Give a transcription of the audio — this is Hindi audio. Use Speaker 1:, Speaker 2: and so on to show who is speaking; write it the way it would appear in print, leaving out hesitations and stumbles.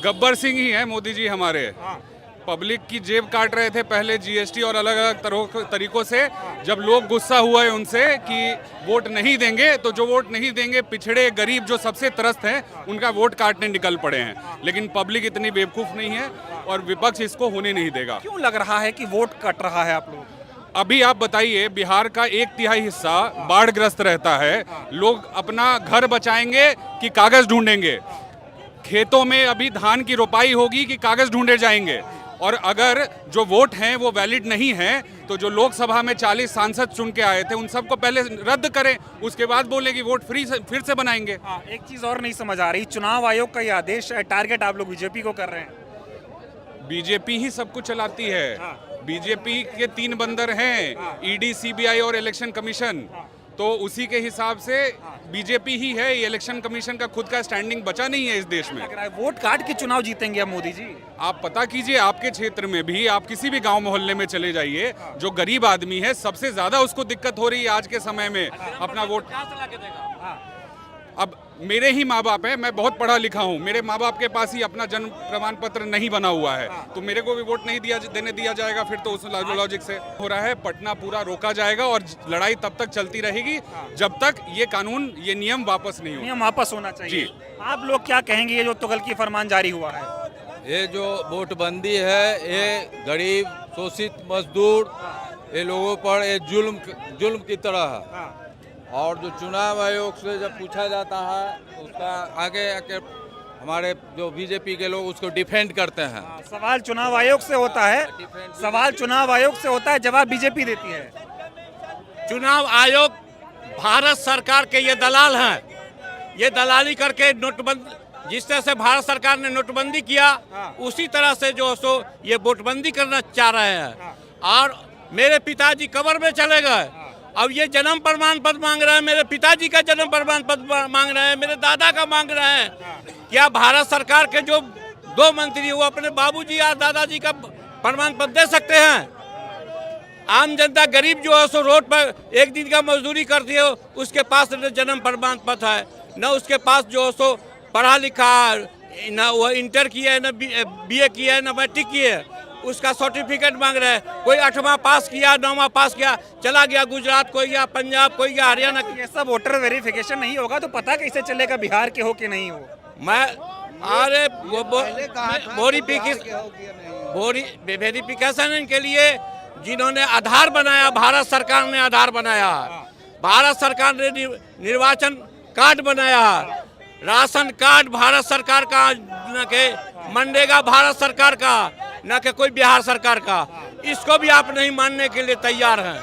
Speaker 1: गब्बर सिंह ही हैं मोदी जी हमारे। पब्लिक की जेब काट रहे थे पहले जीएसटी और अलग अलग तरीकों से। जब लोग गुस्सा हुआ है उनसे कि वोट नहीं देंगे, तो जो वोट नहीं देंगे पिछड़े गरीब जो सबसे त्रस्त हैं उनका वोट काटने निकल पड़े हैं। लेकिन पब्लिक इतनी बेवकूफ़ नहीं है और विपक्ष इसको होने नहीं देगा।
Speaker 2: क्यों लग रहा है कि वोट कट रहा है आप लोग?
Speaker 1: अभी आप बताइए, बिहार का 1/3 हिस्सा बाढ़ग्रस्त रहता है। लोग अपना घर बचाएंगे कि कागज ढूंढेंगे? खेतों में अभी धान की रोपाई होगी कि कागज ढूंढे जाएंगे? और अगर जो वोट हैं वो वैलिड नहीं हैं तो जो लोकसभा में 40 सांसद चुन के आए थे उन सबको पहले रद्द करें, उसके बाद बोले कि वोट फिर से बनाएंगे।
Speaker 2: एक चीज़ और नहीं समझ आ रही, चुनाव आयोग का ये आदेश टारगेट आप लोग बीजेपी को कर रहे हैं।
Speaker 1: बीजेपी ही सब कुछ चलाती है। बीजेपी के 3 बंदर हैं, ईडी, सीबीआई और इलेक्शन कमीशन। तो उसी के हिसाब से बीजेपी ही है। ये इलेक्शन कमीशन का खुद का स्टैंडिंग बचा नहीं है इस देश में।
Speaker 2: लग रहा है वोट काट के चुनाव जीतेंगे अब मोदी जी।
Speaker 1: आप पता कीजिए, आपके क्षेत्र में भी आप किसी भी गांव मोहल्ले में चले जाइए, जो गरीब आदमी है सबसे ज्यादा उसको दिक्कत हो रही है आज के समय में अपना वोट। अब मेरे ही माँ बाप हैं, मैं बहुत पढ़ा लिखा हूँ, मेरे माँ बाप के पास ही अपना जन्म प्रमाण पत्र नहीं बना हुआ है, तो मेरे को भी वोट नहीं देने दिया जाएगा। फिर तो उस लॉजिक से हो रहा है। पटना पूरा रोका जाएगा और लड़ाई तब तक चलती रहेगी जब तक ये कानून, ये नियम वापस नहीं हो।
Speaker 2: नियम वापस होना चाहिए
Speaker 1: जी।
Speaker 2: आप लोग क्या कहेंगे, ये जो तुगलकी फरमान जारी हुआ है?
Speaker 3: ये जो वोटबंदी है ये गरीब, शोषित, मजदूर, ये लोगों पर ये जुल्म की तरह है। और जो चुनाव आयोग से जब पूछा जाता है तो उसका आगे आके हमारे जो बीजेपी के लोग उसको डिफेंड करते हैं।
Speaker 2: सवाल चुनाव आयोग से होता है, सवाल चुनाव आयोग से होता है, जवाब बीजेपी देती है।
Speaker 4: चुनाव आयोग भारत सरकार के ये दलाल हैं। ये दलाली करके नोटबंदी, जिस तरह से भारत सरकार ने नोटबंदी किया उसी तरह से जो सो ये वोटबंदी करना चाह रहे हैं। और मेरे पिताजी कब्र में चले गए, अब ये जन्म प्रमाण पत्र मांग रहे हैं। मेरे पिताजी का जन्म प्रमाण पत्र मांग रहे हैं, मेरे दादा का मांग रहे हैं। क्या भारत सरकार के जो 2 मंत्री वो अपने बाबूजी या दादाजी का प्रमाण पत्र दे सकते हैं? आम जनता गरीब जो है सो रोड पर एक दिन का मजदूरी करती है, उसके पास न जन्म प्रमाण पत्र है, न उसके पास जो है सो पढ़ा लिखा है, न वो इंटर किया है, न बीए किया है, न मैट्रिक किया है। उसका सर्टिफिकेट मांग रहे हैं। कोई 8वां पास किया, 9वां पास किया, चला गया गुजरात, कोई गया पंजाब, कोई गया हरियाणा।
Speaker 2: ये सब वोटर वेरिफिकेशन नहीं होगा तो पता कैसे चलेगा बिहार के हो कि नहीं हो?
Speaker 4: मैं अरे वेरिफिकेशन के लिए जिन्होंने आधार बनाया, भारत सरकार ने आधार बनाया, भारत सरकार ने निर्वाचन कार्ड बनाया, राशन कार्ड भारत सरकार का, न के मनरेगा भारत सरकार का, न कि कोई बिहार सरकार का। इसको भी आप नहीं मानने के लिए तैयार हैं।